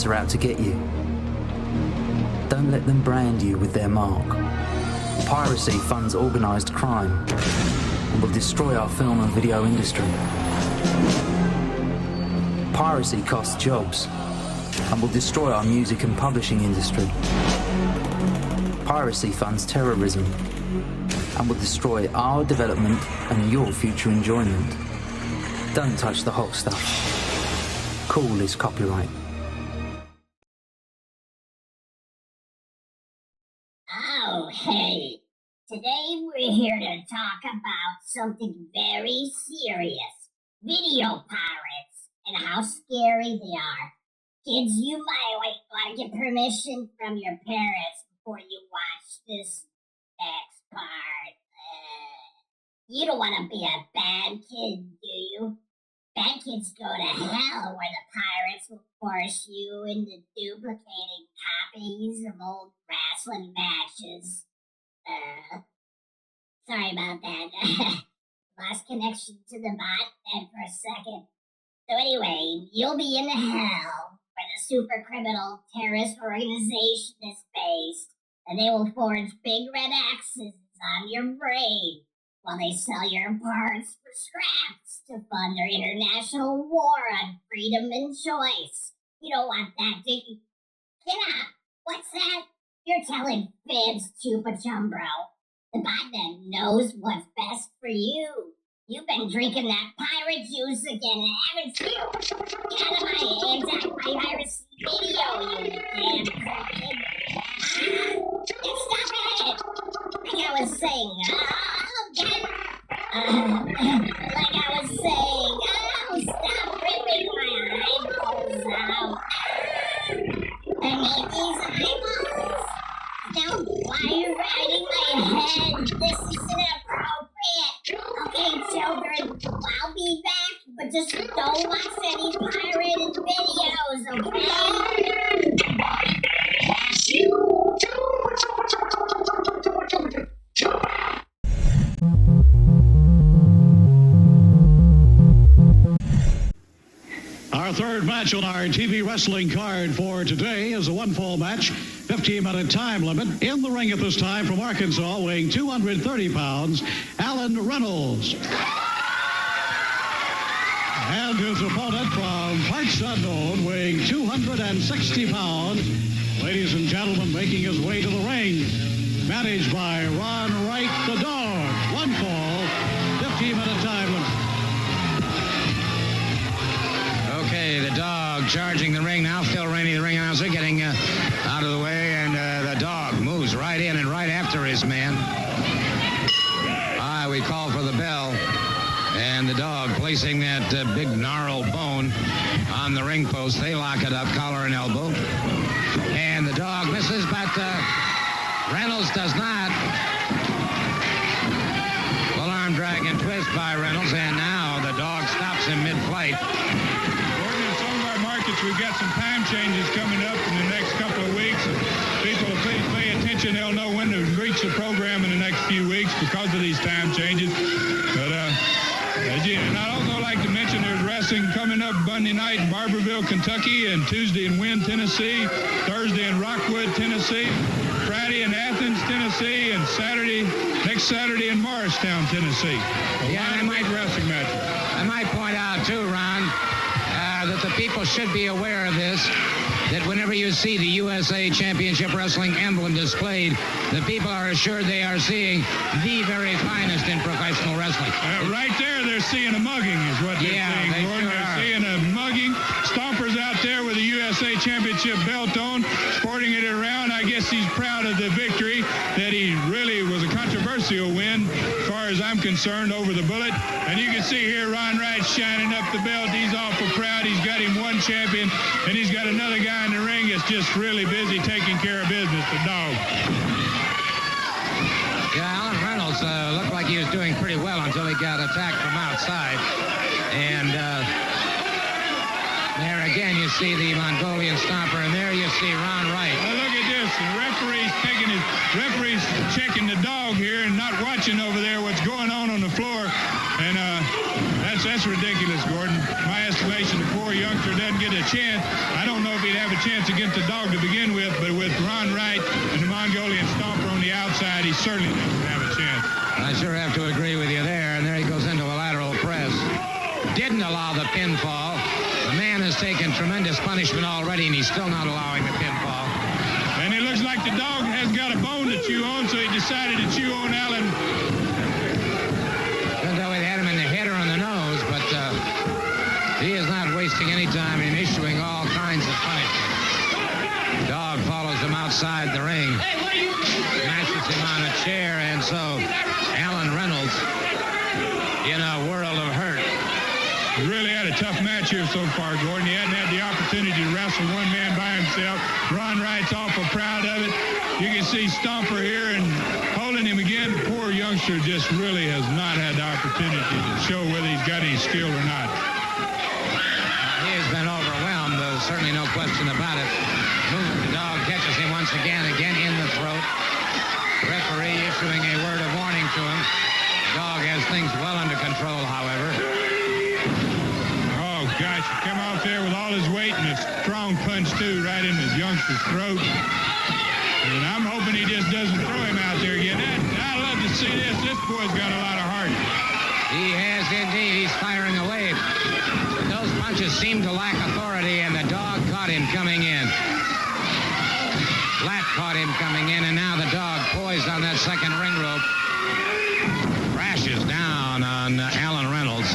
pirates are out to get you. Don't let them brand you with their mark. Piracy funds organised crime and will destroy our film and video industry. Piracy costs jobs and will destroy our music and publishing industry. Piracy funds terrorism and will destroy our development and your future enjoyment. Don't touch the hot stuff. Cool is copyright. Oh, hey. Today we're here to talk about something very serious. Video pirates and how scary they are. Kids, you might want to get permission from your parents before you watch this next part. You don't want to be a bad kid, do you? Bad kids go to hell where the pirates will force you into duplicating copies of old wrestling matches. Sorry about that. Lost connection to the bot there for a second. So anyway, you'll be in hell where the super criminal terrorist organization is based, and they will forge big red X's on your brain while they sell your parts for scraps to fund their international war on freedom and choice. You don't want that, do you? Get up! What's that? You're telling fibs, Chupa Chum, bro. The botnet knows what's best for you. You've been drinking that pirate juice again, haven't you? Get out of my anti-piracy video, you damn crooked. Stop it! Like I was saying, stop ripping my eyeballs out. I need these eyeballs. Now, why are you riding my head? This is inappropriate. Okay, children, I'll be back, but just don't watch any pirated videos, okay? Our third match on our TV wrestling card for today is a one-fall match, 15-minute time limit. In the ring at this time from Arkansas, weighing 230 pounds, Alan Reynolds. And his opponent from parts unknown, weighing 260 pounds. Ladies and gentlemen, making his way to the ring, managed by Ron Wright, the Dog. One fall, 15-minute time limit. Okay, the Dog charging the ring now. Phil Rainey, the ring announcer, getting out of the way, and the Dog moves right in and right after his man. We call for the bell, and the Dog placing that big gnarled bone on the ring post. They lock it up, collar and elbow. And the Dog misses, but Reynolds does not. Full arm drag and twist by Reynolds, and now the Dog stops him mid-flight. We've got some time changes coming up in the next couple of weeks. People, please pay attention. They'll know when to reach the program in the next few weeks because of these time changes. But and I'd also like to mention there's wrestling coming up Monday night in Barberville, Kentucky, and Tuesday in Wynn, Tennessee, Thursday in Rockwood, Tennessee, Friday in Athens, Tennessee, and next Saturday in Morristown, Tennessee. I might wrestling matches. I might point out too, Ron, that the people should be aware of this, that whenever you see the USA Championship Wrestling emblem displayed, the people are assured they are seeing the very finest in professional wrestling. Right there, they're seeing a mugging is what they're seeing. They sure they're are. seeing a mugging. Stompers out there with a USA Championship belt on, sporting it around. I guess he's proud of the victory, that he really was a controversial win, as far as I'm concerned, over the Bullet. And you can see here Ron Wright shining up the belt. He's awful proud. He's got him one champion, and he's got another guy in the ring that's just really busy taking care of business, the Dog. Yeah, Alan Reynolds looked like he was doing pretty well until he got attacked from outside. And there again you see the Mongolian Stomper, and there you see Ron Wright. Well, look at this. The referee's checking the Dog here and not watching over there what's going on the floor. And that's ridiculous, Gordon. My estimation, the poor youngster doesn't get a chance. I don't know if he'd have a chance against the dog to begin with, but with Ron Wright and the Mongolian Stomper on the outside, he certainly doesn't have a chance. I sure have to agree with you there. And there he goes into a lateral press. Didn't allow the pinfall. The man has taken tremendous punishment already, and he's still not allowing the pinfall. And it looks like the dog has got a bone to chew on, so he decided to chew on Allen. Didn't know he had him in the head or on the nose, but he is not wasting any time in issuing all kinds of punishment. Dog follows him outside the ring, mashes him on a chair, and so Alan Reynolds in a world of hurt. He really had a tough match here so far, Gordon. He hadn't had the opportunity to wrestle one man by himself. Ron Wright's awful proud of it. You can see Stomper here and holding him again. Poor youngster just really has not had the opportunity to show whether he's got any skill or not. He has been overwhelmed. There's certainly no question about it. The dog catches him once again in the throat. The referee issuing a word of warning to him. The dog has things well under control, however. Oh, gosh, he come off there with all his weight and a strong punch, too, right in the youngster's throat. And I'm hoping he just doesn't throw him out there again. I love to see this. This boy's got a lot of heart. He has indeed. He's firing away. Those punches seem to lack authority, and the dog caught him coming in. Lat caught him coming in, and now the dog, poised on that second ring rope, crashes down on Alan Reynolds.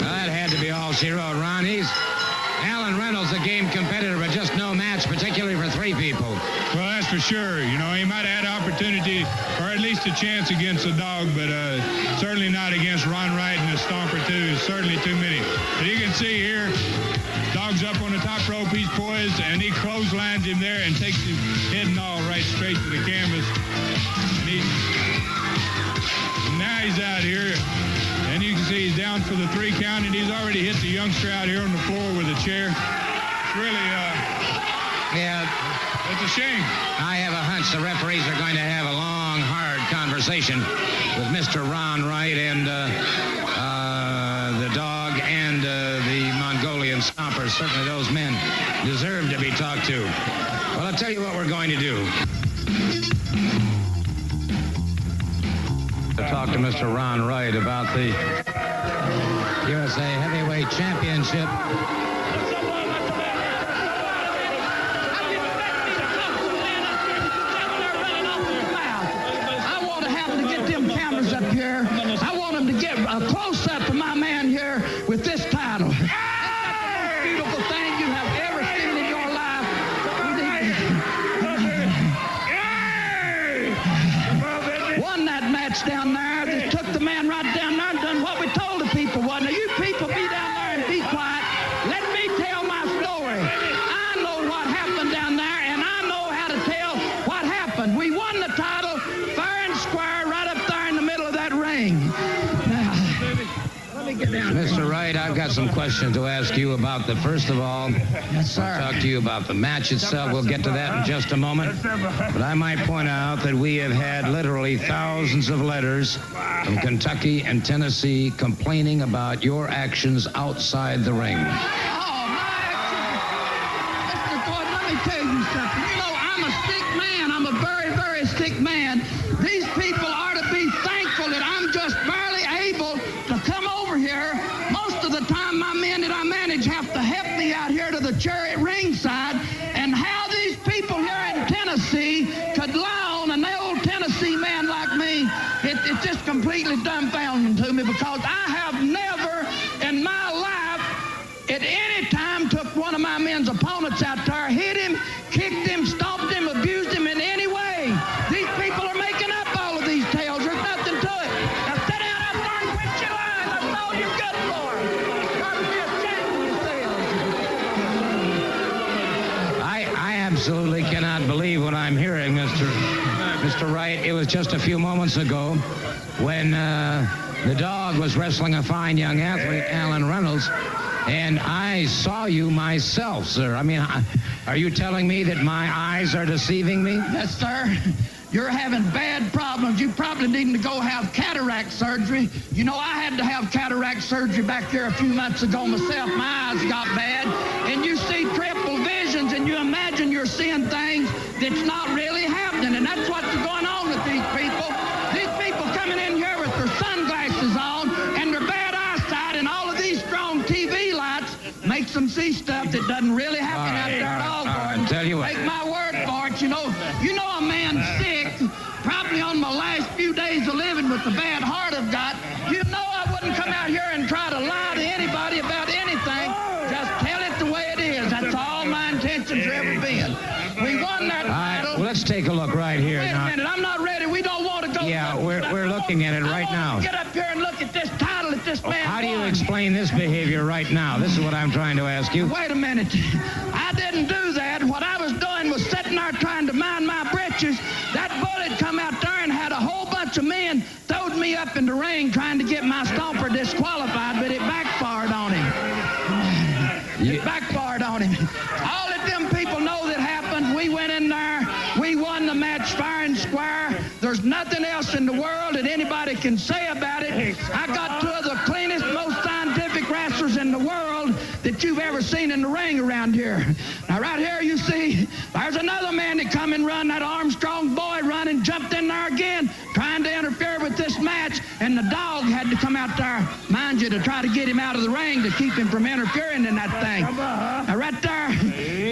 That had to be all she wrote, Ron. Alan Reynolds, a game competitor, but just no match, particularly for three people. Well, that's for sure. You know, he might have had opportunity, or at least a chance against the dog, but certainly not against Ron Wright and the Stomper, too. Certainly too many. But you can see here, dog's up on the top rope, he's poised, and he clotheslines him there and takes his head and all right straight to the canvas. And now he's out here. And you can see he's down for the 3 count, and he's already hit the youngster out here on the floor with a chair. It's really, it's a shame. I have a hunch the referees are going to have a long, hard conversation with Mr. Ron Wright and the dog and the Mongolian Stompers. Certainly those men deserve to be talked to. Well, I'll tell you what we're going to do. To talk to Mr. Ron Wright about the USA Heavyweight Championship. I want to have to get them cameras up here. I want them to get a close-up of my man here with this title. It's the most beautiful thing you have ever seen in your life. Won that match down there. Just took the man right down there and done what we told the people. Now, you people be down there and be quiet. Let me tell my story. I know what happened down there, and I know how to tell what happened. We won the title fair and square right up there in the middle of that ring. Now, let me get down there. Mr. Wright, I've got some questions to ask you about first of all, Yes, sir. I'll talk to you about the match itself. We'll get to that in just a moment. But I might point out that we have had literally thousands of letters from Kentucky and Tennessee complaining about your actions outside the ring. Oh, my action. Mr. Gordon, let me tell you something. You know, I'm a sick man. I'm a very, very sick man. These people are to be thankful that I'm just barely able to come over here. Most of the time, my men that I manage have to help me out here to the chariot ringside. And how these people here in Tennessee could lie on an old Tennessee man like me, it's just completely dumbfounding to me, because I have never in my life at any time took one of my men's opponents out there, hit him, kicked him, stomped him, abused him in any way. These people are making up all of these tales. There's nothing to it. Now sit down up there and quit your lying. That's all you're good for. Got to be ashamed of yourselves. I absolutely cannot believe what I'm hearing, Mr. Wright. It was just a few moments ago when the dog was wrestling a fine young athlete, Alan Reynolds, and I saw you myself, sir. I mean, are you telling me that my eyes are deceiving me? Yes, sir. You're having bad problems. You probably need to go have cataract surgery. You know, I had to have cataract surgery back here a few months ago myself. My eyes got bad. And you see triple visions, and you imagine you're seeing things that's not really happening. And that's what's going on with these people. These people coming in here with their sunglasses on and their bad eyesight, and all of these strong TV lights makes them see stuff that doesn't really happen out there at all. I'll tell you what. Take my word for it. You know a man's sick, probably on my last few days of living with the bad heart I've got. You know I wouldn't come out here and try to lie to anybody about anything. Just tell it the way it is. That's all my intentions have ever been. We won that battle. Well, let's take a look right here. Wait a minute, I'm not ready. We don't want to go. Yeah, we're looking at it right now. Get up here and look at this title that this man How do you won. explain this behavior right now? This is what I'm trying to ask you. Wait a minute. I didn't do that. What I was doing was sitting there trying to mind my britches. That bullet come out there and had a whole bunch of men throwed me up in the ring trying to get my stomper disqualified, but it backfired on him. It backfired on him. All of them people know that happened. We went in there. We won the match fair and square. There's nothing else in the world that anybody can say about it. I got two of the cleanest, most scientific wrestlers in the world that you've ever seen in the ring around here. Now, right here, you see, there's another man that come and run, that Armstrong boy run and jumped in there again, trying to interfere with this match, and the dog had to come out there, mind you, to try to get him out of the ring to keep him from interfering in that thing. Now, right there,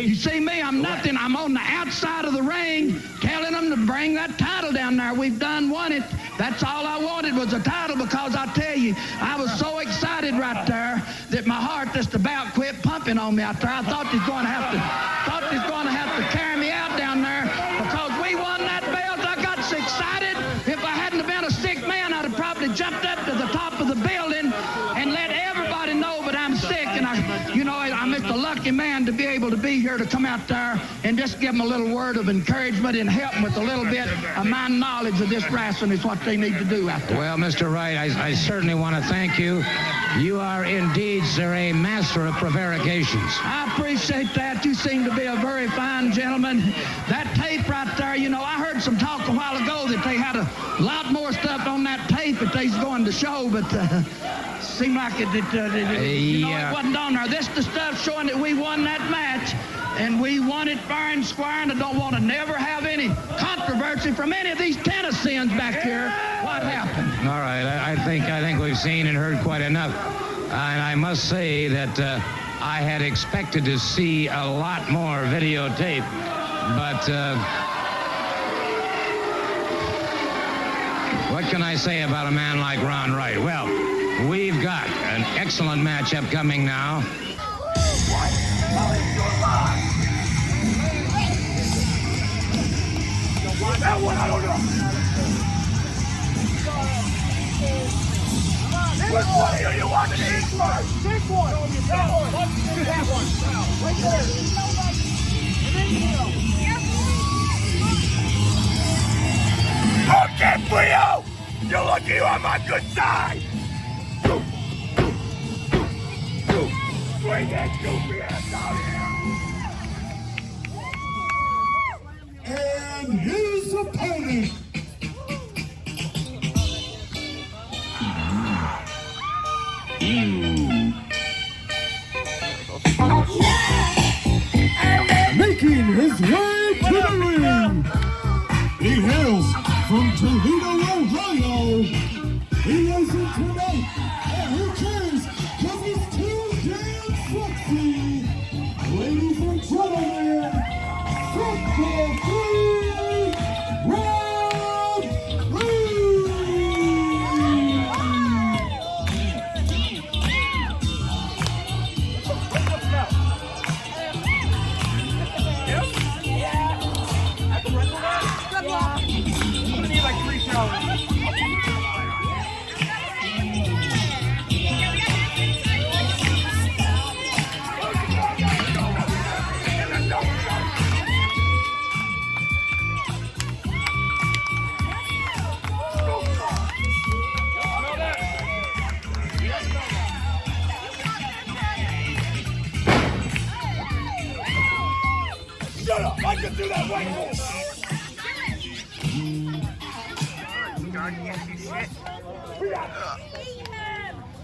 you see me, I'm nothing. I'm on the outside of the ring telling them to bring that title down there. We've done won it. That's all I wanted was a title, because I tell you, I was so excited right there that my heart just about quit pumping on me out there. I thought he's going to have to carry me out down there, because we won that belt. I got so excited. If I hadn't have been a sick man, I'd have probably jumped up to the top of the building and let everybody know that I'm sick. And I'm just a lucky man to be able to be here to come out there and just give them a little word of encouragement and help them with a little bit of my knowledge of this wrestling is what they need to do out there. Well, Mr. Wright, I certainly want to thank you. You are indeed, sir, a master of prevarications. I appreciate that. You seem to be a very fine gentleman. That tape right there, I heard some talk a while ago that they had a lot more stuff on that tape that they's going to show, but seemed like it wasn't on there. This is the stuff showing that we won that match, and we won it fair and square, and I don't want to never have any controversy from any of these Tennesseans back here. What happened? All right, I think we've seen and heard quite enough. And I must say that I had expected to see a lot more videotape, but what can I say about a man like Ron Wright? Well, we've got an excellent matchup coming now. That one, I don't know. Which one do you want to eat first? Pick one. That one. That one. Right there. Okay, Leo. You're lucky you're on my good side. Bring that goofy ass out here. And his opponent. Making his way to the ring. He hails from Toledo, Ohio. He isn't tonight, and who cares? Cause he's too damn sexy. Ladies and gentlemen, set the free round three. I'm gonna need like 3 showers. Shut up! I can do that right now!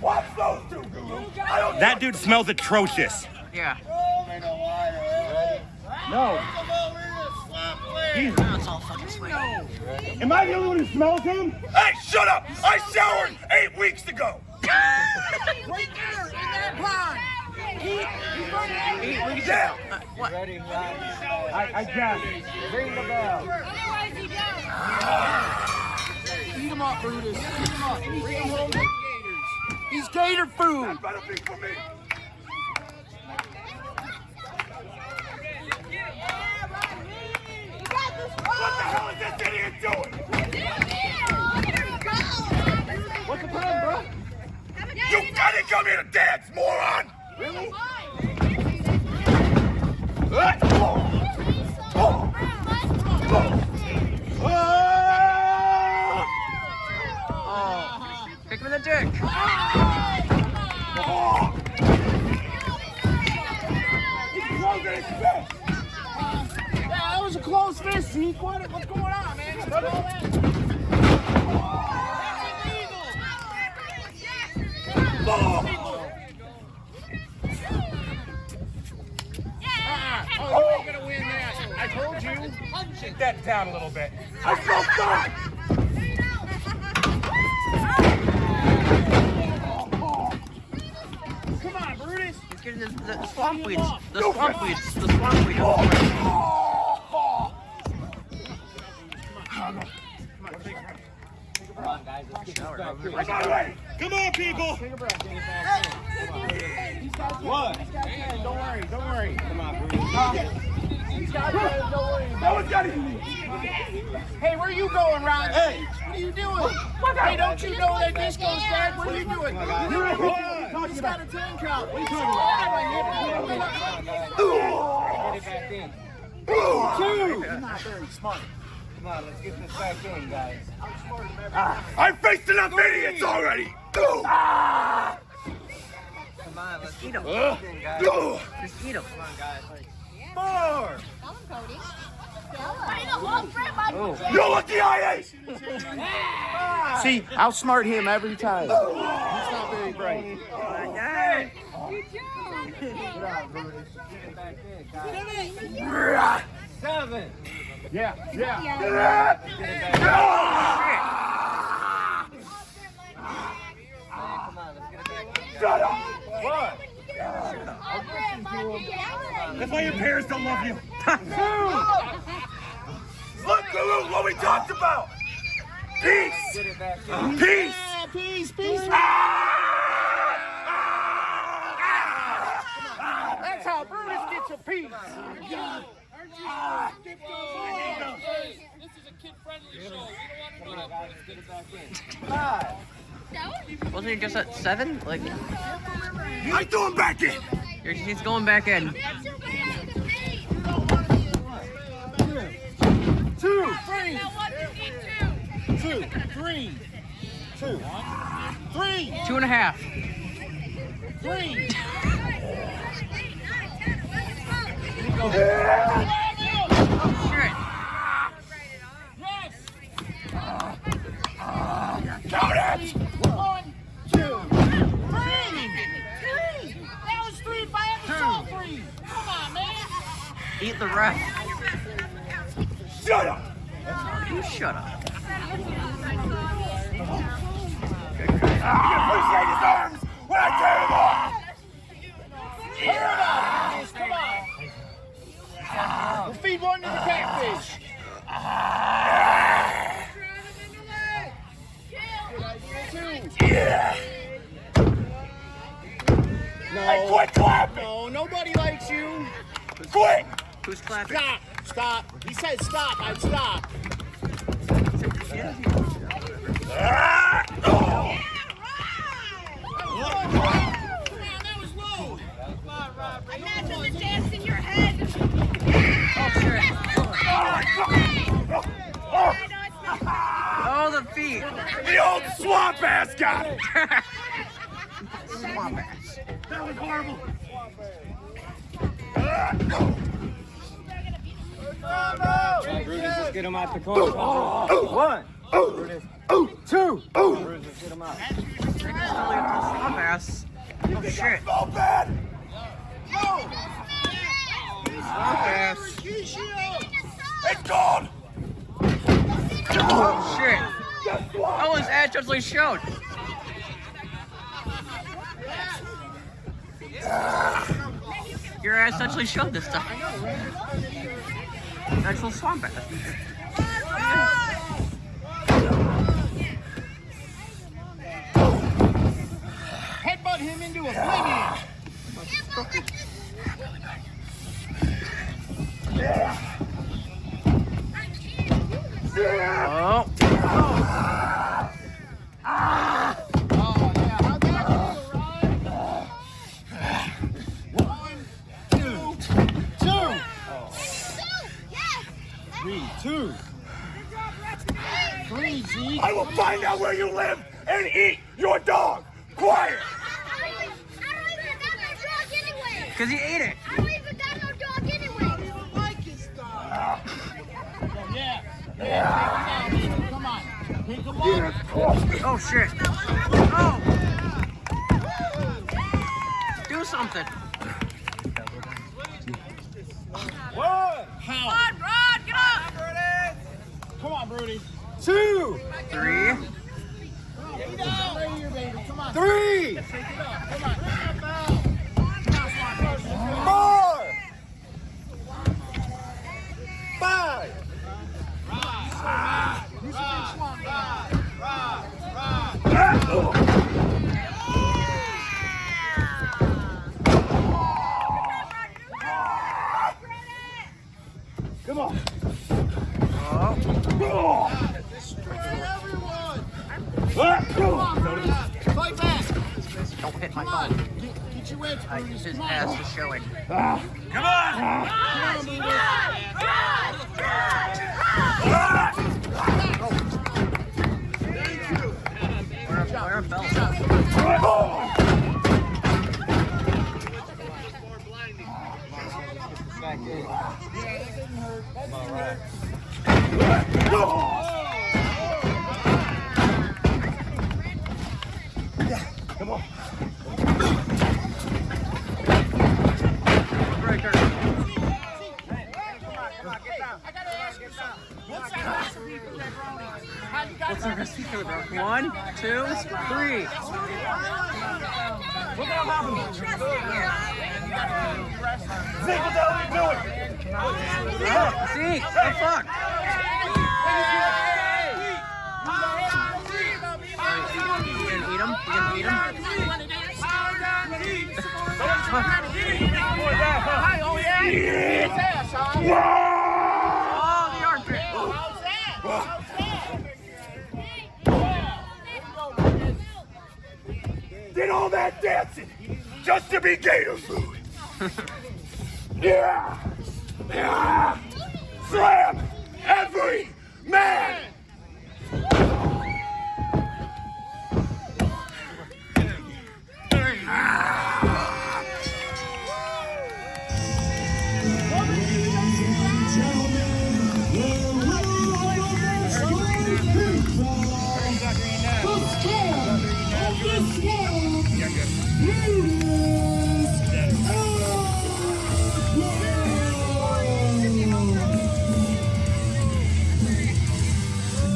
Watch those two, Guru. That dude smells atrocious. Yeah. No. It's all fucking sweaty. Am I the only one who smells him? Hey, shut up! I showered 8 weeks ago. Right there in that pond. Yeah. What? I guess. Ring the bell. Eat him up, Brutus. Eat him up. Bring him home to the Gators. He's Gator food. That better be for me. What the hell is this idiot doing? What's the plan, bro? You gotta come here to dance, moron! Really? Kick him in the dick. That was a close fist, Zeke. What's going on, man? What's all that? Oh, you ain't gonna win that. I told you. Sit that down a little bit. I felt that! Come on, Brutus. He's getting the swamp weeds. The swamp weeds. The swamp weeds. Come on, guys. Let's get this back here. Come on, people! Take a breath, What? Don't worry. Come on, Brutus. He's got 10, don't worry. No one's got it! Hey, where are you going, Ron? Hey, what are you doing? Hey, don't you know that disco's dead? What are you doing? He's got a 10 count. What are you talking about? Get it back in. You're not very smart. Come on, let's get this back in, guys. I've faced enough idiots already! Come on, let's Eat him. guys. Just eat him. Come on, guys. More! Tell him, Cody. You're lucky I ain't! See, outsmart him every time. He's not very bright. Yeah! 7. Yeah. Come on, let's get it back in. Shut up! What? That's why your parents don't love you. Look, Guru, what we talked about! Peace! Get it back in. Peace! Peace. That's how Brutus gets a piece. This is a kid-friendly show. We don't want to let's get it back in. Wasn't he just at 7? Like, I threw him back in! he's going back in. 2, 3. 2, 3. 2. 3. 2.5. 3. Shit. Count it! 1, 2, 3. That was 3 by episode 3. Come on, man. Eat the ref. Shut up! You shut up. You appreciate his arms when I tear him off! Come on. We'll feed one to the catfish. Yeah! No. Hey, quit clapping! No, nobody likes you. Quit! Who's clapping? Stop. He said stop. I'd stop. That was low. Imagine the dance in your head. Oh, the feet. The old swamp ass guy! Swamp ass. That was horrible! Brutus is get him out the corner. 1, 2. Bruises, get him out. Swamp ass. Oh shit. So bad. Swamp ass. It's gone. Oh shit. That one's ass totally showed. Your ass actually showed this time. Actual swamp ass. Headbutt him into oblivion. Oh. I will find out where you live and eat your dog. Quiet. I don't even got no dog anyway. Because he ate it. I don't even got no dog anyway. I don't even like his dog. Come on. Take him on. Oh shit. Oh. Do something. One. Come on, Rod, get up! Come on, Brody. 2, 3. Get down. Right here, baby. Come on. 3, Take it up. Come on. 4, 5. Come on. Fight back. Don't hit my Come on. phone. Get your wedge, I Brutus. use his Come on. ass to show it. Come on. Run! Where fell? Come on. Breaker. What's the recipe for the bro? 1, 2, 3. Look at him. Zeke, what the hell are you doing? Zeke, what the fuck? You gonna eat him? You gonna eat him? Oh, yeah? Oh, the armpit. Did all that dancing just to be gator food. Yeah. Yeah. Slam every man.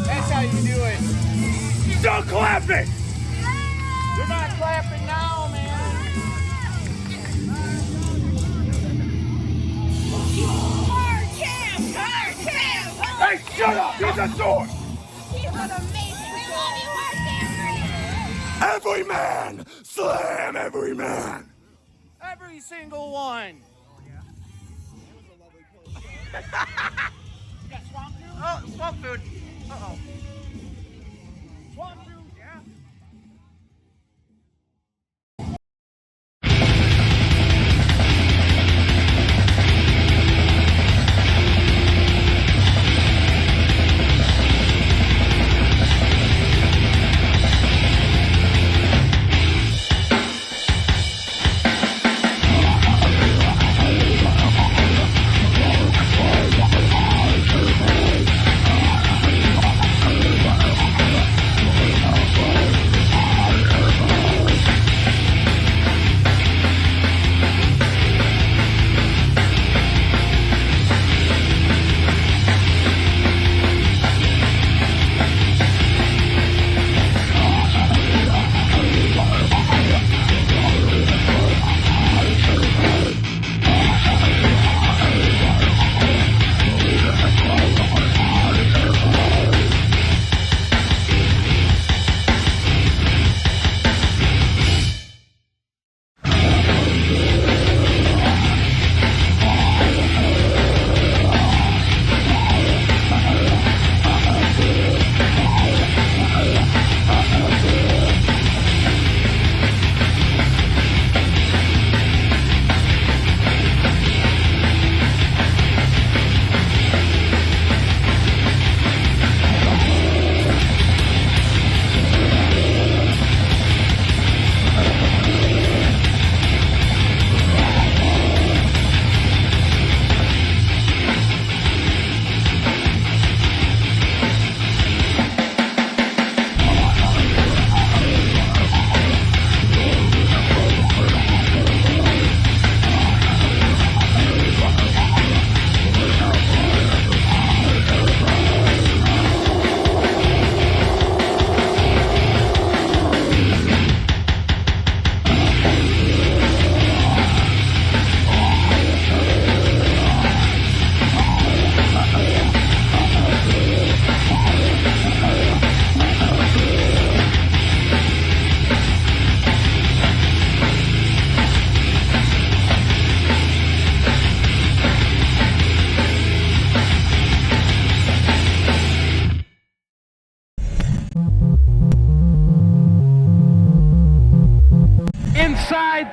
That's how you do it. Stop clapping. You're not clapping now, man. Hey, shut up. He's a sword. Every man. Slam every man. Every single one. Oh, swamp food. Uh-oh. Swamp food, yeah.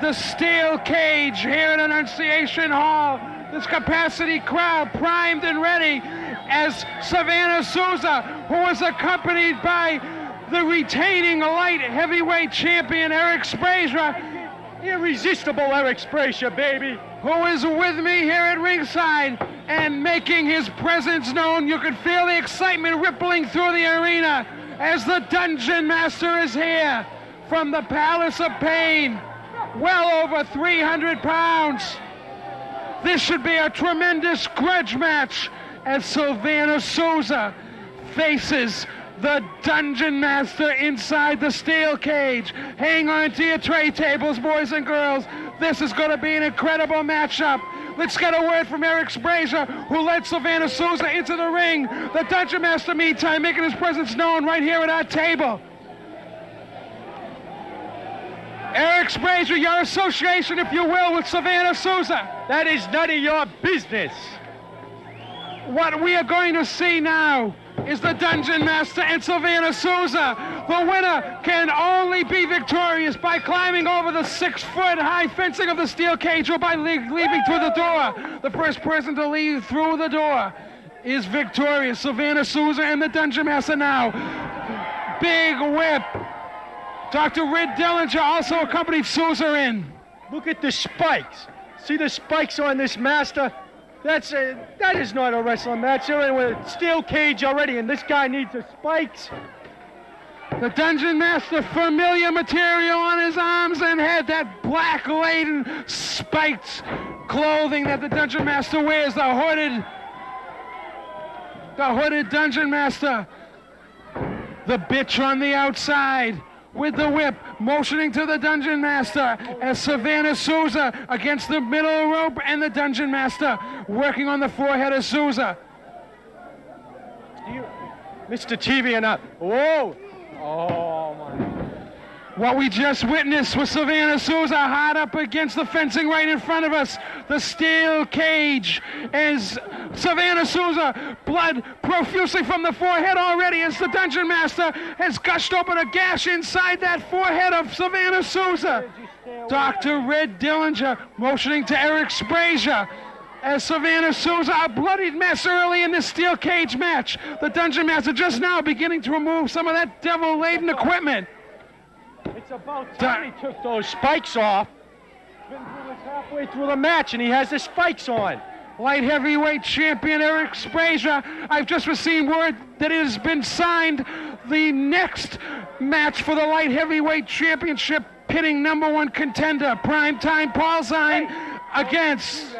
the steel cage here at Annunciation Hall. This capacity crowd primed and ready as Savannah Souza, who is accompanied by the retaining light heavyweight champion Eric Sprazer. Irresistible Eric Sprazer, baby. Who is with me here at ringside and making his presence known. You can feel the excitement rippling through the arena as the Dungeon Master is here from the Palace of Pain, well over 300 pounds. This should be a tremendous grudge match as Savannah Souza faces the Dungeon Master inside the steel cage. Hang on to your tray tables, boys and girls. This is going to be an incredible matchup. Let's get a word from Eric Sprazer, who led Savannah Souza into the ring. The Dungeon Master, meantime, making his presence known right here at our table. Eric Sprazer, your association, if you will, with Savannah Souza. That is none of your business. What we are going to see now is the Dungeon Master and Savannah Souza. The winner can only be victorious by climbing over the 6-foot high fencing of the steel cage or by leaving through the door. The first person to leave through the door is victorious. Savannah Souza and the Dungeon Master now. Big whip. Dr. Red Dillinger also accompanied Souza in. Look at the spikes. See the spikes on this master? That is not a wrestling match. They're in with a steel cage already, and this guy needs the spikes. The Dungeon Master, familiar material on his arms and head, that black laden spiked clothing that the Dungeon Master wears, the hooded Dungeon Master. The bitch on the outside with the whip, motioning to the Dungeon Master as Savannah Souza against the middle rope and the Dungeon Master working on the forehead of Souza. Mr. TV and up. Whoa! Oh, my. What we just witnessed was Savannah Souza hard up against the fencing right in front of us. The steel cage as Savannah Souza, blood profusely from the forehead already as the Dungeon Master has gushed open a gash inside that forehead of Savannah Souza. Dr. Red Dillinger motioning to Eric Sprazer as Savannah Souza, a bloodied mess early in this steel cage match. The Dungeon Master just now beginning to remove some of that devil-laden equipment. It's about time he took those spikes off. Been through this halfway through the match, and he has the spikes on. Light heavyweight champion Eric Sprazer. I've just received word that it has been signed. The next match for the light heavyweight championship, pitting #1 contender, primetime Paul Zine, against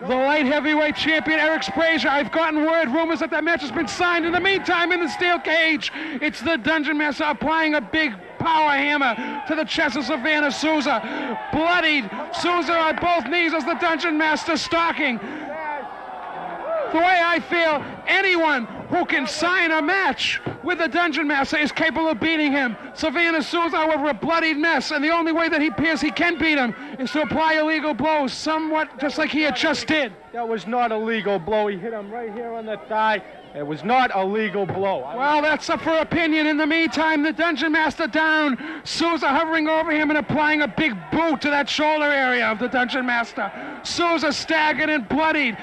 the light heavyweight champion Eric Sprazer. I've gotten rumors that match has been signed. In the meantime, in the steel cage, it's the Dungeon Master applying a big power hammer to the chest of Savannah Souza. Bloodied Souza on both knees as the Dungeon Master stalking. The way I feel, anyone who can sign a match with the Dungeon Master is capable of beating him. Savannah Souza, however, a bloodied mess, and the only way that he can beat him is to apply illegal blows, somewhat just like he had just did. That was not a legal blow. He hit him right here on the thigh. It was not a legal blow. Well, that's up for opinion. In the meantime, the Dungeon Master down. Souza hovering over him and applying a big boot to that shoulder area of the Dungeon Master. Souza staggered and bloodied.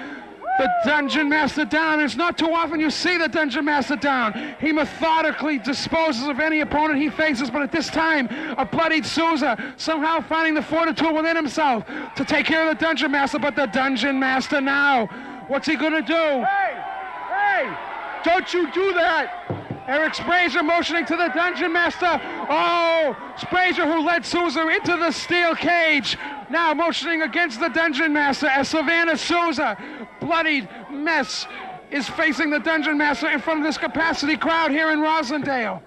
The Dungeon Master down. It's not too often you see the Dungeon Master down. He methodically disposes of any opponent he faces, but at this time, a bloodied Souza somehow finding the fortitude within himself to take care of the Dungeon Master, but the Dungeon Master now, what's he gonna do? Hey, don't you do that. Eric Sprazer motioning to the Dungeon Master. Oh, Sprazer, who led Souza into the steel cage, now motioning against the Dungeon Master as Savannah Souza, bloodied mess, is facing the Dungeon Master in front of this capacity crowd here in Roslindale.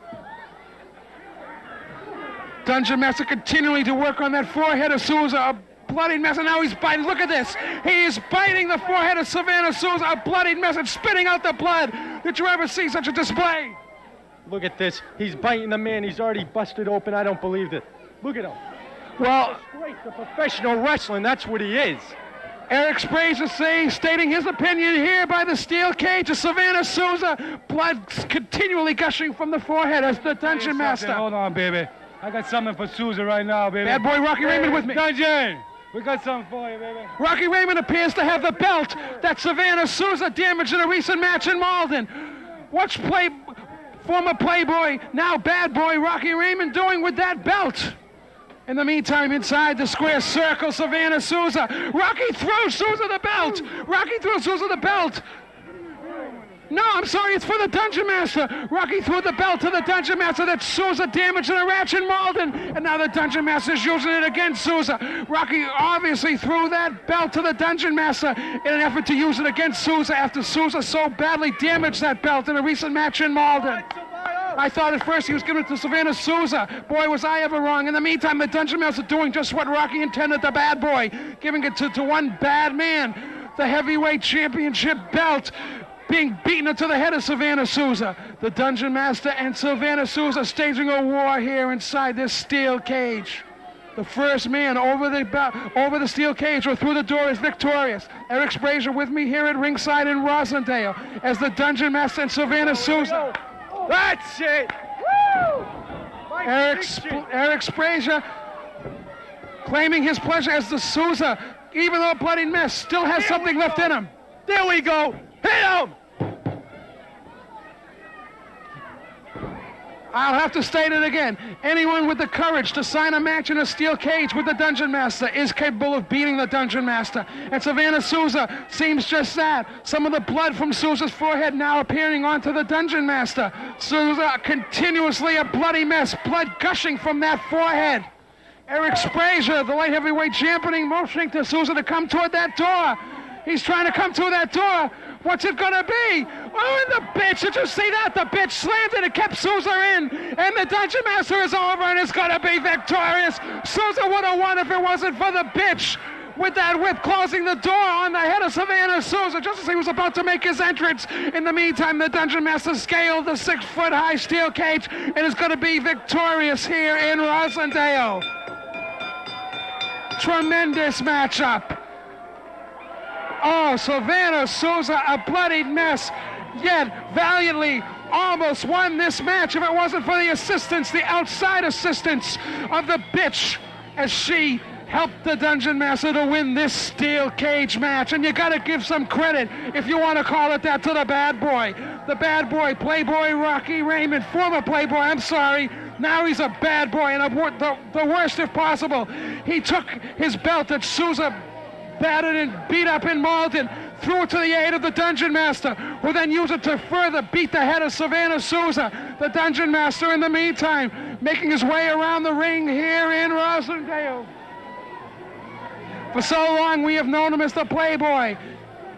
Dungeon Master continuing to work on that forehead of Souza, a bloodied mess, and now he's biting. Look at this. He is biting the forehead of Savannah Souza, a bloodied mess, and spitting out the blood. Did you ever see such a display? Look at this. He's biting the man. He's already busted open. I don't believe it. Look at him. Well, disgrace to professional wrestling. That's what he is. Eric Sprazer stating his opinion here by the steel cage of Savannah Souza. Blood continually gushing from the forehead as the Dungeon Master. Hold on, baby. I got something for Sousa right now, baby. Bad boy Rocky Raymond with me. Dungeon, we got something for you, baby. Rocky Raymond appears to have the belt that Savannah Sousa damaged in a recent match in Malden. What's former Playboy, now bad boy Rocky Raymond doing with that belt? In the meantime, inside the square circle, Savannah Sousa. Rocky throws Sousa the belt. Rocky throws Sousa the belt. No, I'm sorry, it's for the Dungeon Master. Rocky threw the belt to the Dungeon Master that Sousa damaged in a match in Malden. And now the Dungeon Master's using it against Sousa. Rocky obviously threw that belt to the Dungeon Master in an effort to use it against Sousa after Sousa so badly damaged that belt in a recent match in Malden. I thought at first he was giving it to Savannah Sousa. Boy, was I ever wrong. In the meantime, the Dungeon Master doing just what Rocky intended, the bad boy, giving it to one bad man. The heavyweight championship belt being beaten into the head of Savannah Sousa. The Dungeon Master and Savannah Sousa staging a war here inside this steel cage. The first man over the steel cage or through the door is victorious. Eric Sprazier with me here at ringside in Rosendale as the Dungeon Master and Savannah Sousa. That's it! Woo! Eric Sprazier claiming his pleasure as the Sousa, even though a bloody mess, still has something left in him. There we go! Hit him! I'll have to state it again. Anyone with the courage to sign a match in a steel cage with the Dungeon Master is capable of beating the Dungeon Master. And Savannah Sousa seems just that. Some of the blood from Sousa's forehead now appearing onto the Dungeon Master. Sousa continuously a bloody mess, blood gushing from that forehead. Eric Sprazier, the light heavyweight champion, motioning to Sousa to come toward that door. He's trying to come toward that door. What's it gonna be? Oh, and the bitch, did you see that? The bitch slammed it and kept Sousa in. And the Dungeon Master is over and it's gonna be victorious. Sousa would have won if it wasn't for the bitch with that whip closing the door on the head of Savannah Sousa just as he was about to make his entrance. In the meantime, the Dungeon Master scaled the 6-foot-high steel cage and is gonna be victorious here in Rosendale. Tremendous matchup. Oh, Savannah Sousa, a bloodied mess, yet valiantly almost won this match if it wasn't for the assistance, the outside assistance of the bitch as she helped the Dungeon Master to win this steel cage match. And you gotta give some credit, if you want to call it that, to the bad boy. The bad boy, Playboy Rocky Raymond, former Playboy, I'm sorry. Now he's a bad boy, and the worst if possible. He took his belt that Sousa battered and beat up in Malden, threw it to the aid of the Dungeon Master, who then used it to further beat the head of Savannah Sousa. The Dungeon Master, in the meantime, making his way around the ring here in Rosendale. For so long, we have known him as the Playboy.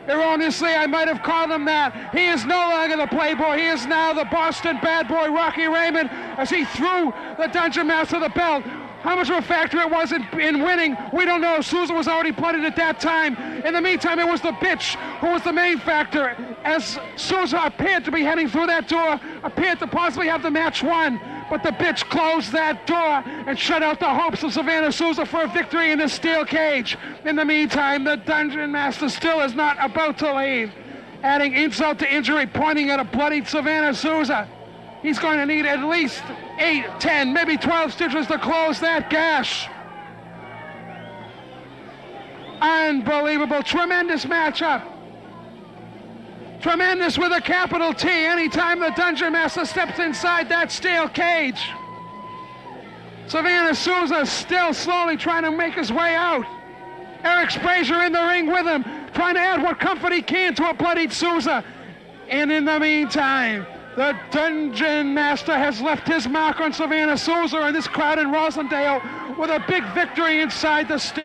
Erroneously, I might have called him that. He is no longer the Playboy. He is now the Boston bad boy, Rocky Raymond, as he threw the Dungeon Master the belt. How much of a factor it was in winning, we don't know. Sousa was already bloodied at that time. In the meantime, it was the bitch who was the main factor, as Sousa appeared to be heading through that door, appeared to possibly have the match won. But the bitch closed that door and shut out the hopes of Savannah Sousa for a victory in this steel cage. In the meantime, the Dungeon Master still is not about to leave. Adding insult to injury, pointing at a bloodied Savannah Sousa. He's going to need at least 8, 10, maybe 12 stitches to close that gash. Unbelievable, tremendous matchup. Tremendous with a capital T anytime the Dungeon Master steps inside that steel cage. Savannah Sousa still slowly trying to make his way out. Eric Sprazier in the ring with him, trying to add what comfort he can to a bloodied Sousa. And in the meantime, the Dungeon Master has left his mark on Savannah Sousa and this crowd in Rosendale with a big victory inside the steel.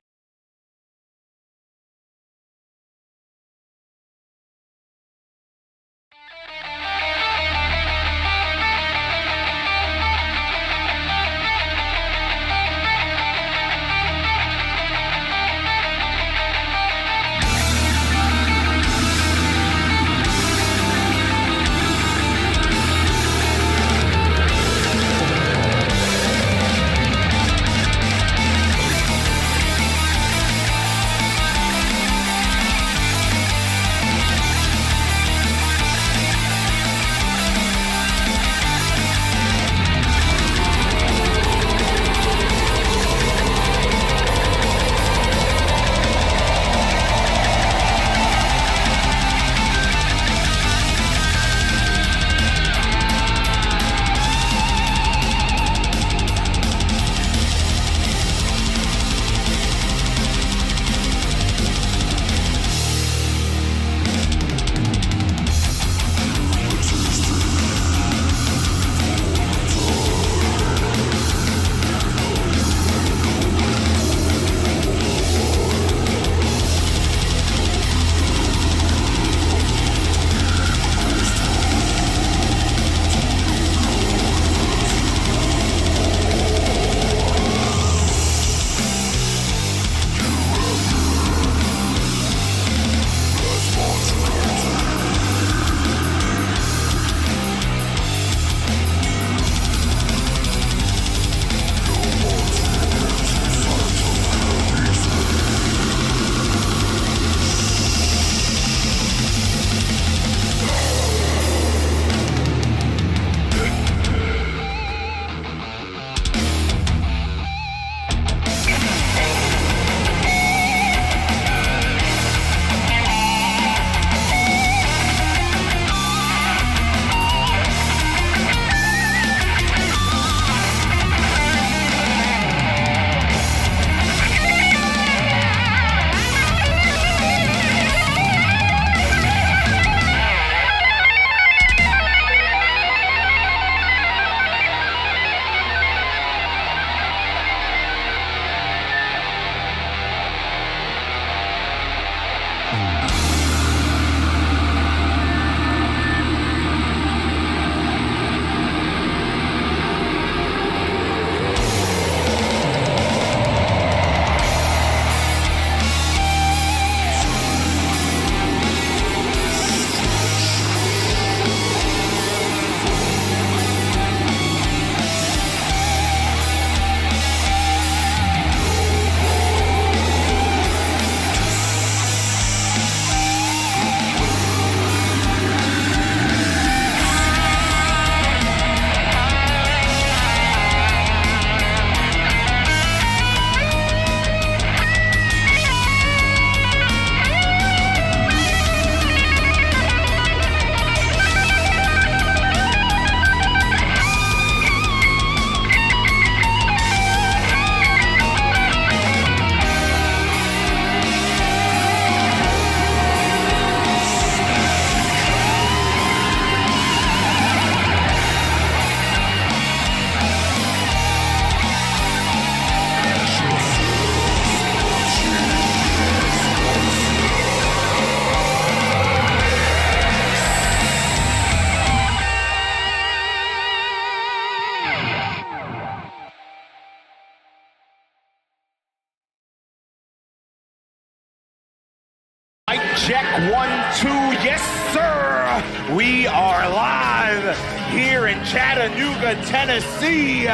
We are live here in Chattanooga, Tennessee,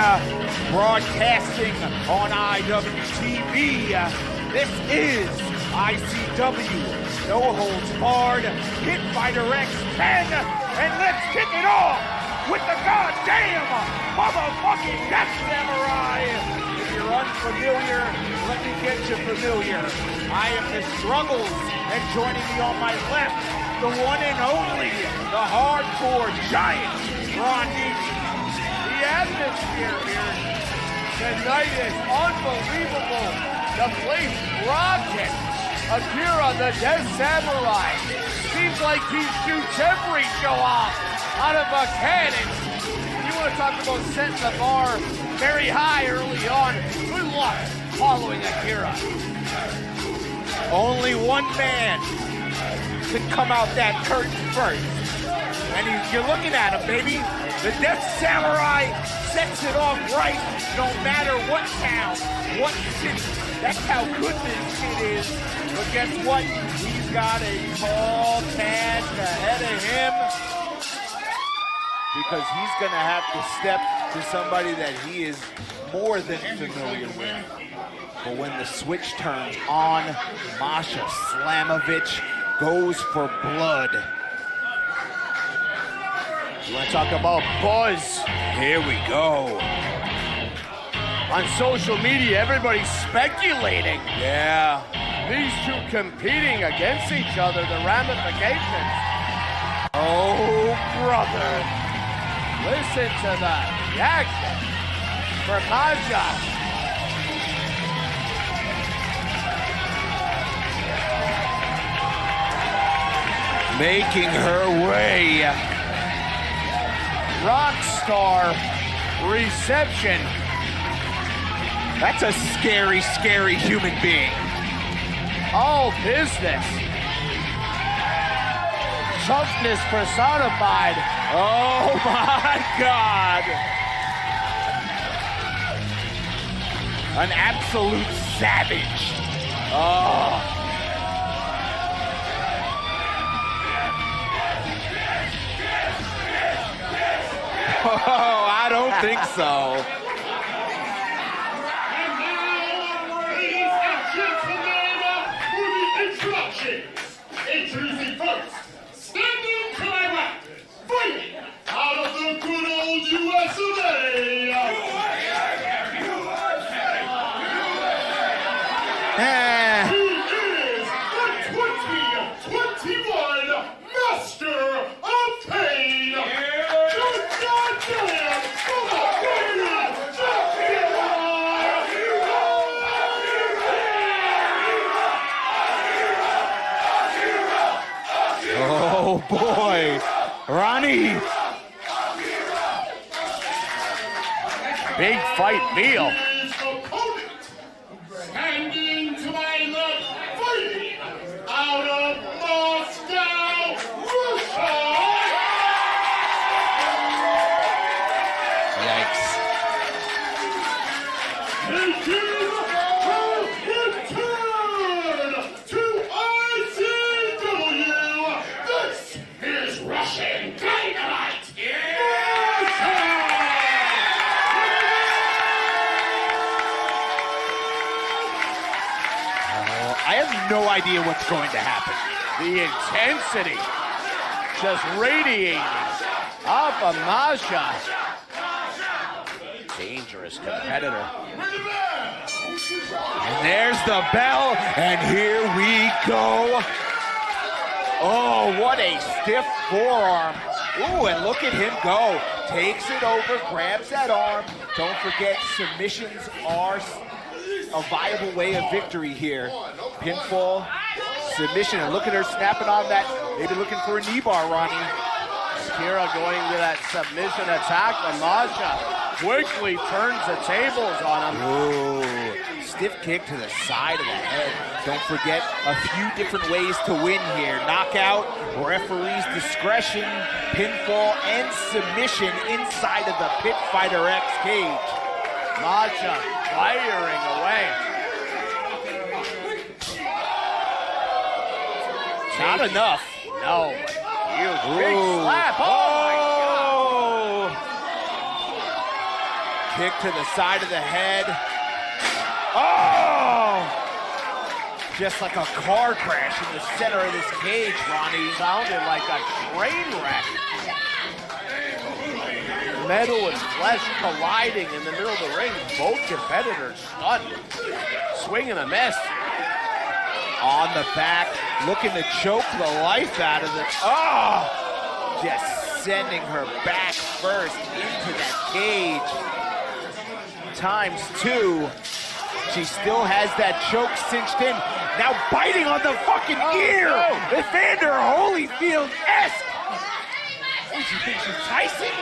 broadcasting on IWTV. This is ICW, No Holds Barred, Pit Fighter X10, and let's kick it off with the goddamn motherfucking Death Samurai. If you're unfamiliar, let me get you familiar. I am the Struggles, and joining me on my left, the one and only, the hardcore giant, Ron Needy. The atmosphere here tonight is unbelievable. The place rocking. Akira, the Death Samurai, seems like he shoots every show off out of a cannon. You want to talk about setting the bar very high early on. Good luck following Akira. Only one man can come out that curtain first. And you're looking at him, baby. The Death Samurai sets it off right no matter what town, what city. That's how good this shit is. But guess what? He's got a tall task ahead of him because he's going to have to step to somebody that he is more than familiar with. But when the switch turns on, Masha Slamovich goes for blood. You want to talk about buzz? Here we go. On social media, everybody's speculating. Yeah. These two competing against each other, the ramifications. Oh, brother. Listen to the reaction for Masha. Making her way. Rockstar reception. That's a scary, scary human being. All business. Toughness personified. Oh my God. An absolute savage. Oh. Oh, I don't think so. Introducing first, standing to my right, fighting out of the good old US of A. He is the 2021 Master of Pain. The goddamn motherfucking champion. Oh boy, Ronnie. Big fight meal. Standing to my left, fighting out of Moscow, Russia. Yikes. Making her return to ICW. This is Russian Dynamite. I have no idea what's going to happen. The intensity just radiating off of Masha. Dangerous competitor. And there's the bell, and here we go. Oh, what a stiff forearm. Ooh, and look at him go. Takes it over, grabs that arm. Don't forget, submissions are a viable way of victory here. Pinfall, submission, and look at her snapping on that. Maybe looking for a knee bar, Ronnie. Akira going to that submission attack, but Masha quickly turns the tables on him. Ooh, stiff kick to the side of the head. Don't forget a few different ways to win here. Knockout, referee's discretion, pinfall, and submission inside of the Pit Fighter X cage. Masha firing away. Not enough. No, Huge, big slap. Oh, my God. Kick to the side of the head. Oh! Just like a car crash in the center of this cage, Ronnie. Sounded like a train wreck. Metal and flesh colliding in the middle of the ring. Both competitors stunned. Swing and a miss. On the back, looking to choke the life out of it. Oh! Just sending her back first into that cage. Times 2. She still has that choke cinched in. Now biting on the fucking ear. No. Evander Holyfield-esque. What, you think she's Tyson?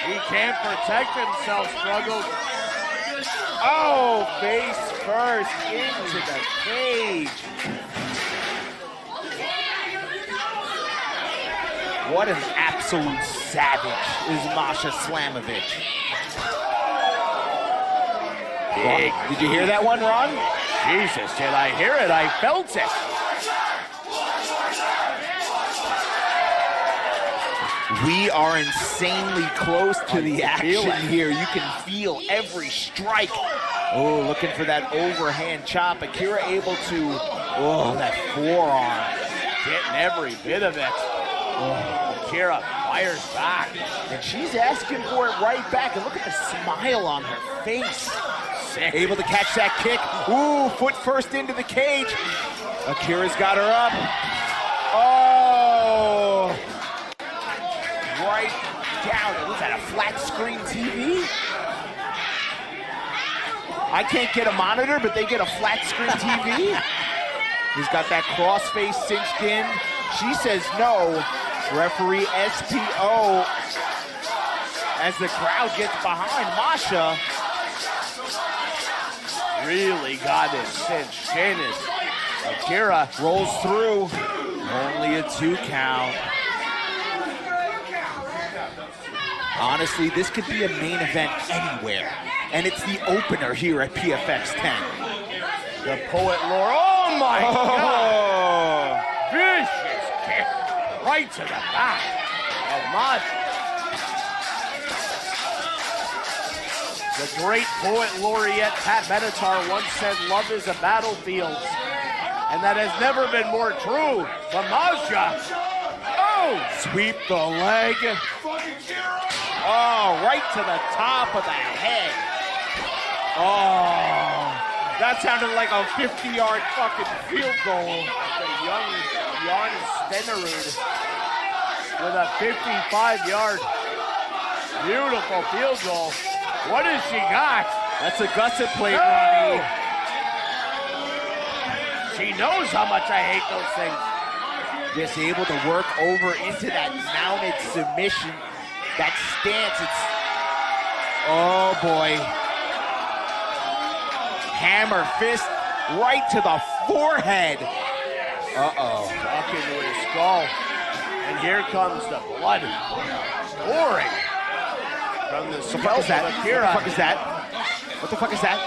He can't protect himself, struggles. Oh, face first into the cage. What an absolute savage is Masha Slamovich. Big. Did you hear that one, Ron? Jesus, did I hear it? I felt it. We are insanely close to the action here. You can feel every strike. Oh, looking for that overhand chop. Akira able to, that forearm. Getting every bit of it. Oh, Akira fires back. And she's asking for it right back. And look at the smile on her face. Able to catch that kick. Ooh, foot first into the cage. Akira's got her up. Oh! Right down. Was that a flat screen TV? I can't get a monitor, but they get a flat screen TV. He's got that crossface cinched in. She says no. Referee SPO. As the crowd gets behind Masha. Really got it cinched in as Akira rolls through. Only a 2 count. Honestly, this could be a main event anywhere. And it's the opener here at PFX 10. The Poet Lore. Oh my God! Vicious kick right to the back of Masha. The great poet laureate Pat Benatar once said, "Love is a battlefield," and that has never been more true. But Masha, sweep the leg. Oh, right to the top of the head. Oh, that sounded like a 50-yard fucking field goal. The young Jan Stenerud with a 55-yard beautiful field goal. What has she got? That's a gusset plate, Ronnie. She knows how much I hate those things. Just able to work over into that mounted submission. That stance, oh boy. Hammer fist right to the forehead. Uh-oh. Up into his skull. And here comes the blood pouring from the scalp of Akira. What the fuck is that? What the fuck is that?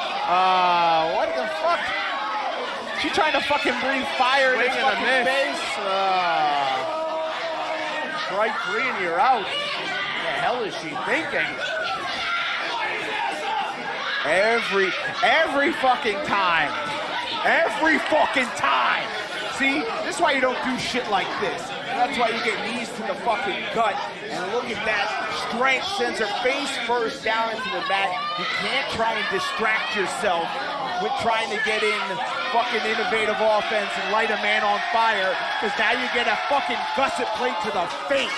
What the fuck? She trying to fucking breathe fire in his fucking face. Strike 3 and you're out. What the hell is she thinking? Every fucking time. Every fucking time. See, this is why you don't do shit like this. That's why you get knees to the fucking gut. And look at that. Strength sends her face first down into the mat. You can't try and distract yourself with trying to get in fucking innovative offense and light a man on fire, because now you get a fucking gusset plate to the face.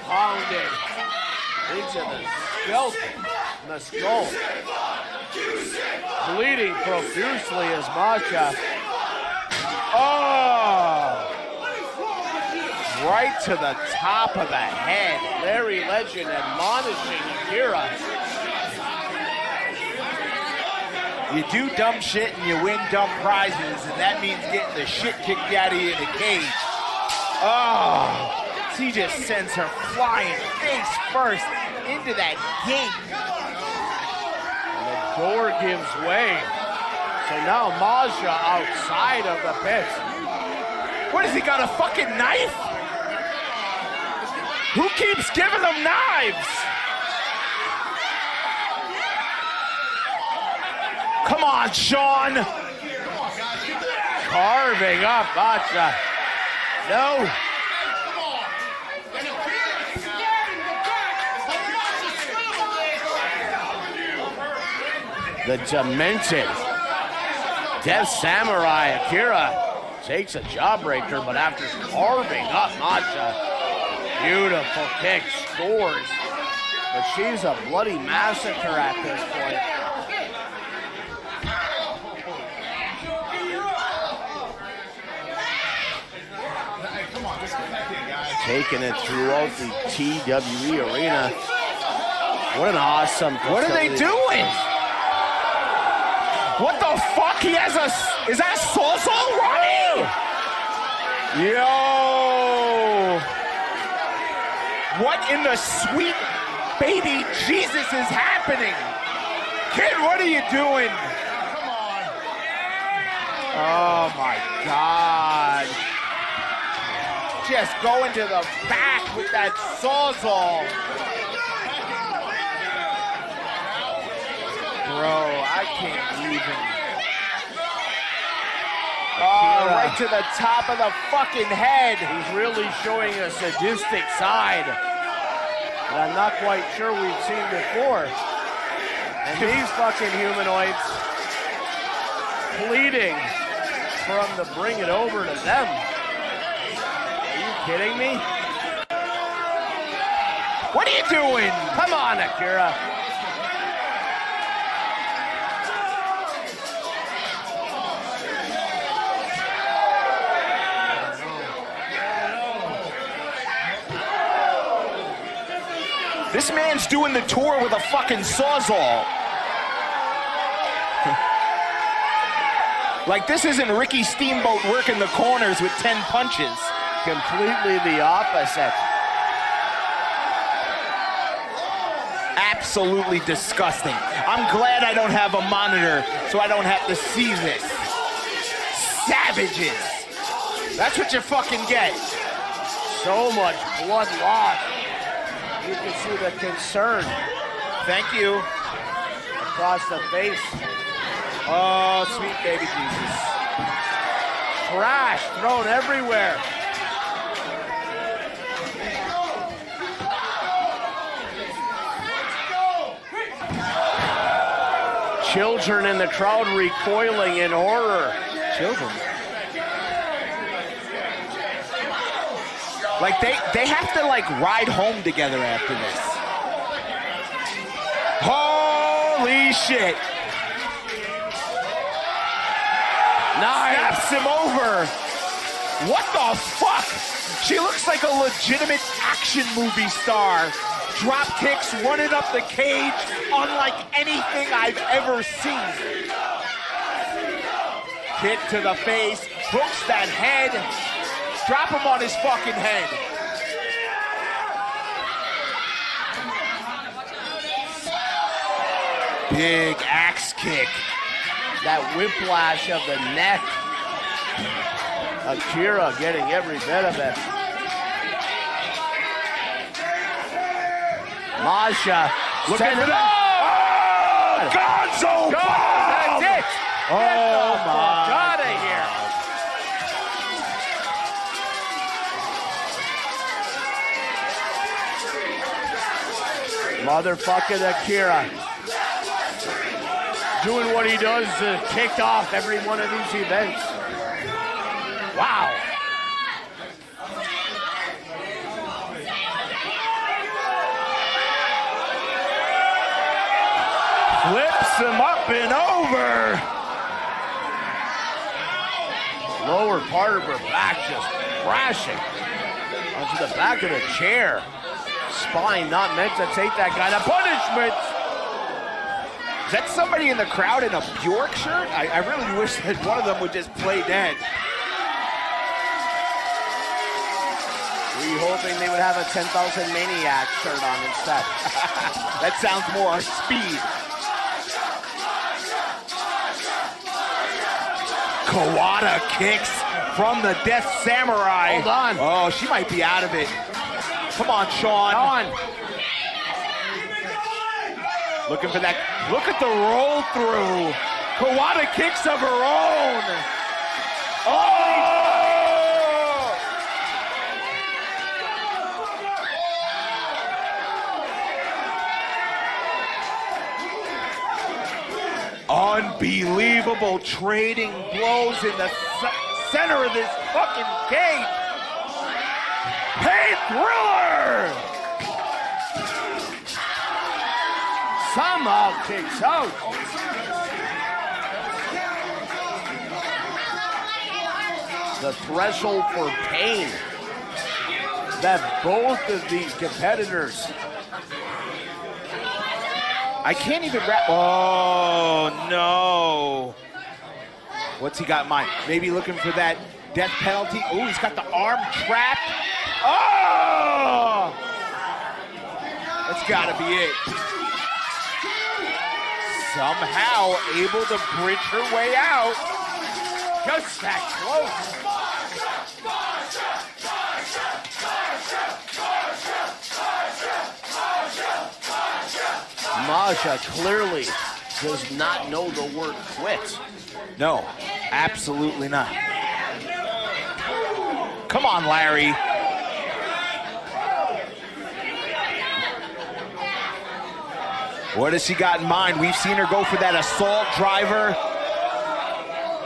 Pounded into the scalp and the skull. Bleeding profusely as Masha. Oh! Right to the top of the head. Larry Legend admonishing Akira. You do dumb shit and you win dumb prizes, and that means getting the shit kicked out of you in a cage. Oh! He just sends her flying face first into that gate. And the door gives way. So now Masha outside of the pit. What, has he got a fucking knife? Who keeps giving him knives? Come on, Sean. Carving up Masha. No. The demented Death Samurai Akira takes a jawbreaker, but after carving up Masha, beautiful kick, scores. But she's a bloody massacre at this point. Taking it throughout the TWE arena. What an awesome facility. What are they doing? What the fuck? He has is that Sawzall running? Yo. What in the sweet baby Jesus is happening? Kid, what are you doing? Come on. Oh my God. Just going to the back with that Sawzall. Bro, I can't even. Oh, right to the top of the fucking head. He's really showing a sadistic side that I'm not quite sure we've seen before. And these fucking humanoids pleading for him to bring it over to them. Are you kidding me? What are you doing? Come on, Akira. This man's doing the tour with a fucking Sawzall. Like this isn't Ricky Steamboat working the corners with 10 punches. Completely the opposite. Absolutely disgusting. I'm glad I don't have a monitor so I don't have to see this. Savages. That's what you fucking get. So much blood lost. You can see the concern. Thank you. Across the face. Oh, sweet baby Jesus. Trash thrown everywhere. Children in the crowd recoiling in horror. Children. Like they have to like ride home together after this. Holy shit. Snaps him over. What the fuck? She looks like a legitimate action movie star. Drop kicks running up the cage unlike anything I've ever seen. Kick to the face, hooks that head. Drop him on his fucking head. Big axe kick. That whiplash of the neck. Akira getting every bit of it. Masha looking for that. Oh, Gonzo! That's it! Oh my God, here. Motherfucking Akira. Doing what he does to kick off every one of these events. Wow. Flips him up and over. Lower part of her back just crashing onto the back of the chair. Spine not meant to take that kind of punishment. Is that somebody in the crowd in a Bjork shirt? I really wish that one of them would just play dead. Were you hoping they would have a 10,000 Maniac shirt on instead? That sounds more our speed. Kawada kicks from the Death Samurai. Hold on. Oh, she might be out of it. Come on, Sean. On. Looking for that. Look at the roll through. Kawada kicks of her own. Oh! Unbelievable trading blows in the center of this fucking cage. Hey, Thriller! Somehow kicks out. The threshold for pain that both of these competitors. I can't even wrap. Oh, no. What's he got in mind? Maybe looking for that death penalty. Oh, he's got the arm trapped. Oh! That's got to be it. Somehow able to bridge her way out. Just that close. Masha clearly does not know the word quit. No, absolutely not. Come on, Larry. What has she got in mind? We've seen her go for that assault driver.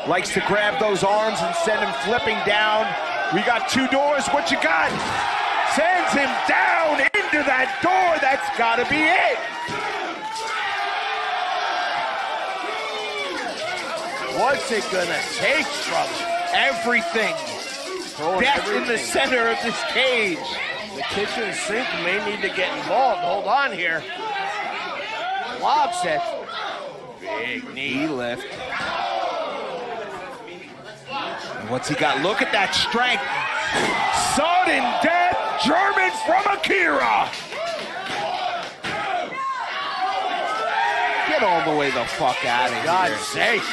Likes to grab those arms and send him flipping down. We got two doors. What you got? Sends him down into that door. That's got to be it. What's it gonna take from everything? Death in the center of this cage. The kitchen sink may need to get involved. Hold on here. Locks it. Big knee lift. And what's he got? Look at that strength. Sudden death, German from Akira. Get all the way the fuck out of here. God's sake.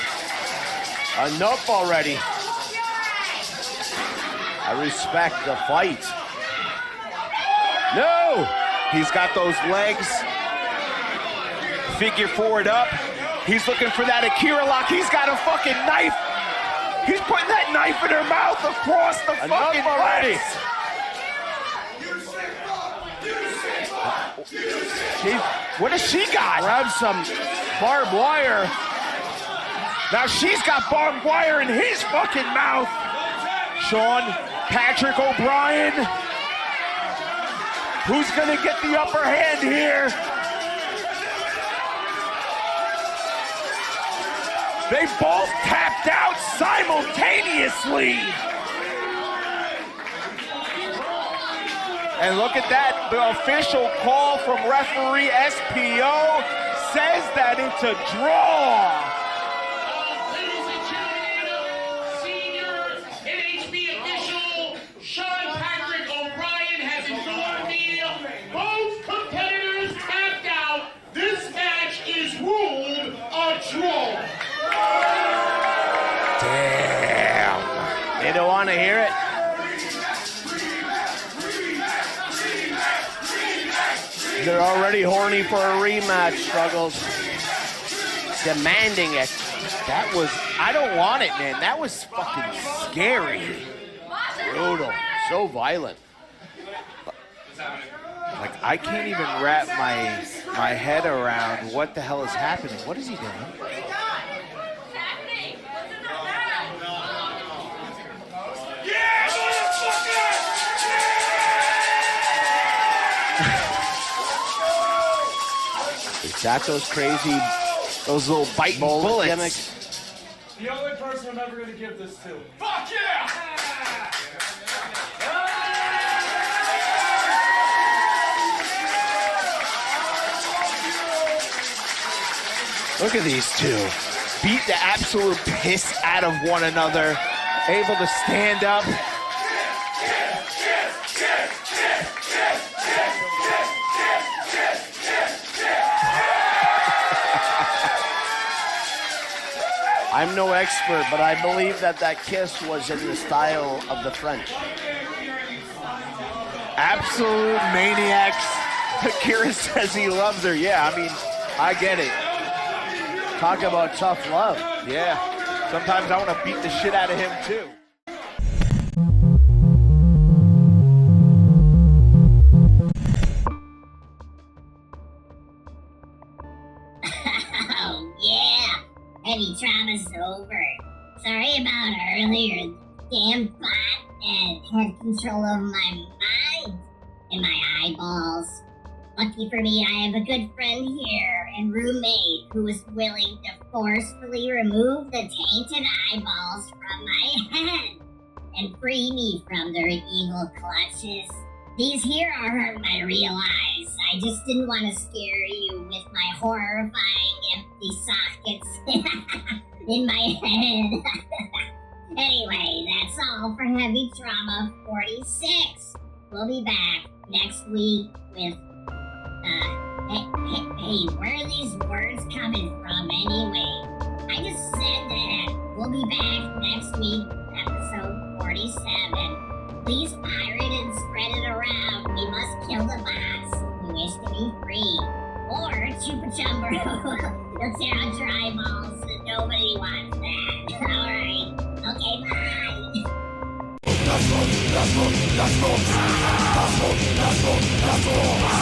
Enough already. I respect the fight. No! He's got those legs. Figure forward up. He's looking for that Akira lock. He's got a fucking knife. He's putting that knife in her mouth across the fucking already. What has she got? Grab some barbed wire. Now she's got barbed wire in his fucking mouth. Sean, Patrick O'Brien. Who's gonna get the upper hand here? They both tapped out simultaneously. And look at that, the official call from referee SPO says that it's a draw. Ladies and gentlemen, senior NHB official Sean Patrick O'Brien has informed me both competitors tapped out. This match is ruled a draw. Damn. They don't want to hear it. They're already horny for a rematch, Struggles. Demanding it. That was, I don't want it, man. That was fucking scary. Brutal. So violent. Like, I can't even wrap my head around what the hell is happening. What is he doing? Is that those crazy, those little biting bullets? Gimmicks? The only person I'm ever going to give this to. Fuck yeah! Look at these two. Beat the absolute piss out of one another. Able to stand up. I'm I'm no expert, but I believe that kiss was in the style of the French. Absolute maniacs. Kira says he loves her. Yeah, I mean, I get it. Talk about tough love. Yeah. Sometimes I want to beat the shit out of him, too. Oh, yeah. Heavy trauma's over. Sorry about earlier. Damn bot that had control of my mind and my eyeballs. Lucky for me, I have a good friend here and roommate who is willing to forcefully remove the tainted eyeballs from my head and free me from their evil clutches. These here are my real eyes. I just didn't want to scare you with my horrifying empty sockets in my head. Anyway, that's all for Heavy Trauma 46. We'll be back next week with hey, where are these words coming from anyway? I just said that. We'll be back next week, episode 47. Please pirate and spread it around. We must kill the bots who wish to be free. Or Chupa Chumber will tear out your eyeballs and nobody wants that. Alright. Okay, bye. That's